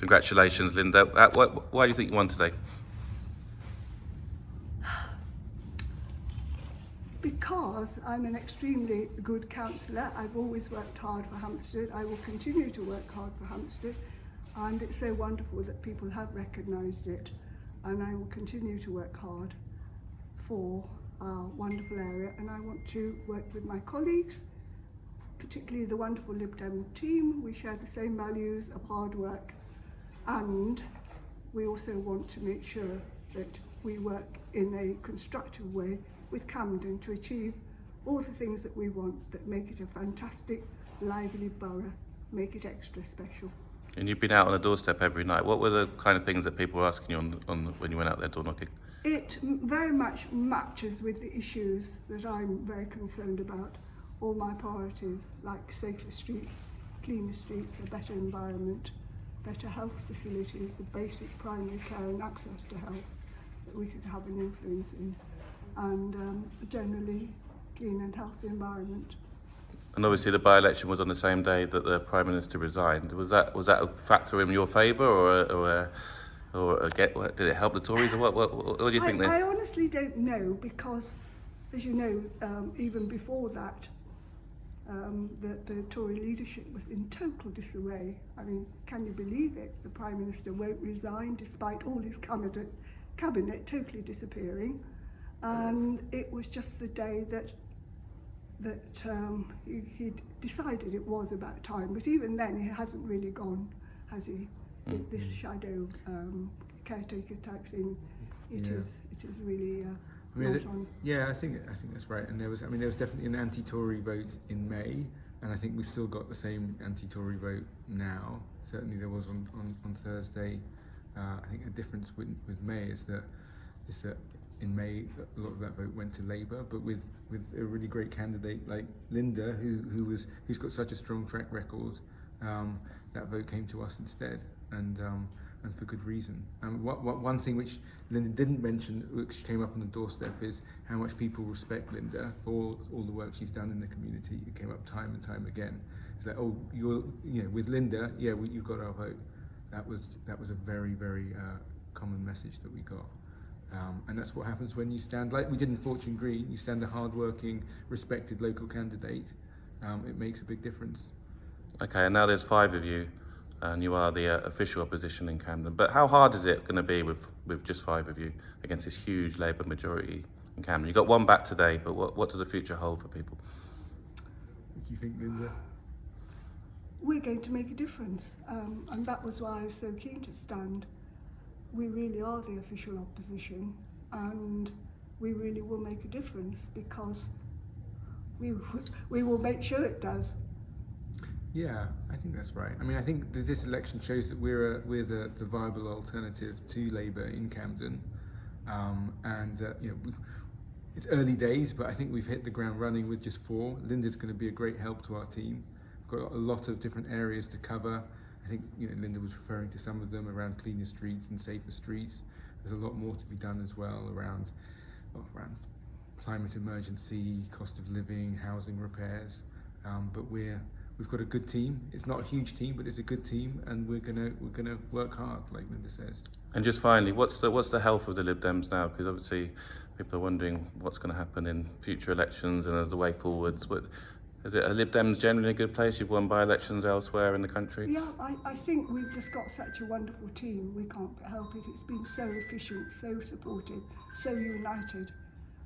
Congratulations, Linda. Why do you think you won today? Because I'm an extremely good councillor. I've always worked hard for Hampstead. I will continue to work hard for Hampstead, and it's so wonderful that people have recognised it, and I will continue to work hard for our wonderful area, and I want to work with my colleagues, particularly the wonderful Lib Dem team. We share the same values of hard work, and we also want to make sure that we work in a constructive way with Camden to achieve all the things that we want that make it a fantastic, lively borough, make it extra special. And you've been out on a doorstep every night. What were the kind of things that people were asking you when you went out there door knocking? It very much matches with the issues that I'm very concerned about. All my priorities, like safer streets, cleaner streets, a better environment, better health facilities, the basic primary care and access to health that we could have an influence in, and generally clean and healthy environment. And obviously the by-election was on the same day that the Prime Minister resigned. Was that a factor in your favour, or did it help the Tories, or what do you think? I honestly don't know, because, as you know, even before that, the Tory leadership was in total disarray. I mean, can you believe it? The Prime Minister won't resign despite all his cabinet totally disappearing, and it was just the day that he decided it was about time. But even then, he hasn't really gone, has he? This shadow caretaker type thing. It is really not on. Yeah, I think that's right. And there was definitely an anti-Tory vote in May, and I think we still got the same anti-Tory vote now. Certainly there was on Thursday. I think the difference with May is that in May a lot of that vote went to Labour, but with a really great candidate like Linda, who's got such a strong track record, that vote came to us instead, and for good reason. One thing which Linda didn't mention, which came up on the doorstep, is how much people respect Linda for all the work she's done in the community. It came up time and time again. It's like, oh, with Linda, yeah, you got our vote. That was a very, very common message that we got. And that's what happens when you stand, like we did in Fortune Green, you stand a hard-working, respected local candidate. It makes a big difference. Okay, and now there's 5 of you, and you are the official opposition in Camden. But how hard is it going to be with just 5 of you against this huge Labour majority in Camden? You got one back today, but what does the future hold for people? What do you think, Linda? We're going to make a difference, and that was why I was so keen to stand. We really are the official opposition, and we really will make a difference, because we will make sure it does. Yeah, I think that's right. I mean, I think that this election shows that we're the viable alternative to Labour in Camden, it's early days, but I think we've hit the ground running with just 4. Linda's going to be a great help to our team. We've got a lot of different areas to cover. I think Linda was referring to some of them around cleaner streets and safer streets. There's a lot more to be done as well around climate emergency, cost of living, housing repairs. But we've got a good team. It's not a huge team, but it's a good team, and we're gonna work hard, like Linda says. And just finally, what's the health of the Lib Dems now? Because obviously people are wondering what's going to happen in future elections and as the way forwards. Is it a Lib Dems generally a good place? You've won by-elections elsewhere in the country? Yeah, I think we've just got such a wonderful team. We can't help it. It's been so efficient, so supportive, so united,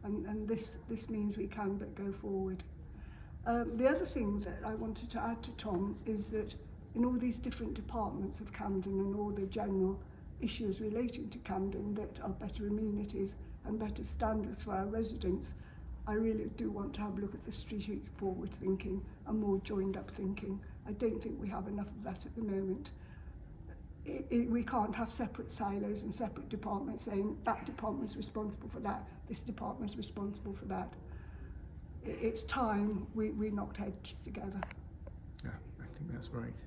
and this means we can but go forward. The other thing that I wanted to add to Tom is that in all these different departments of Camden and all the general issues relating to Camden that are better amenities and better standards for our residents, I really do want to have a look at the strategic forward thinking and more joined up thinking. I don't think we have enough of that at the moment. We can't have separate silos and separate departments saying that department's responsible for that, this department's responsible for that. It's time we knocked heads together. Yeah, I think that's right.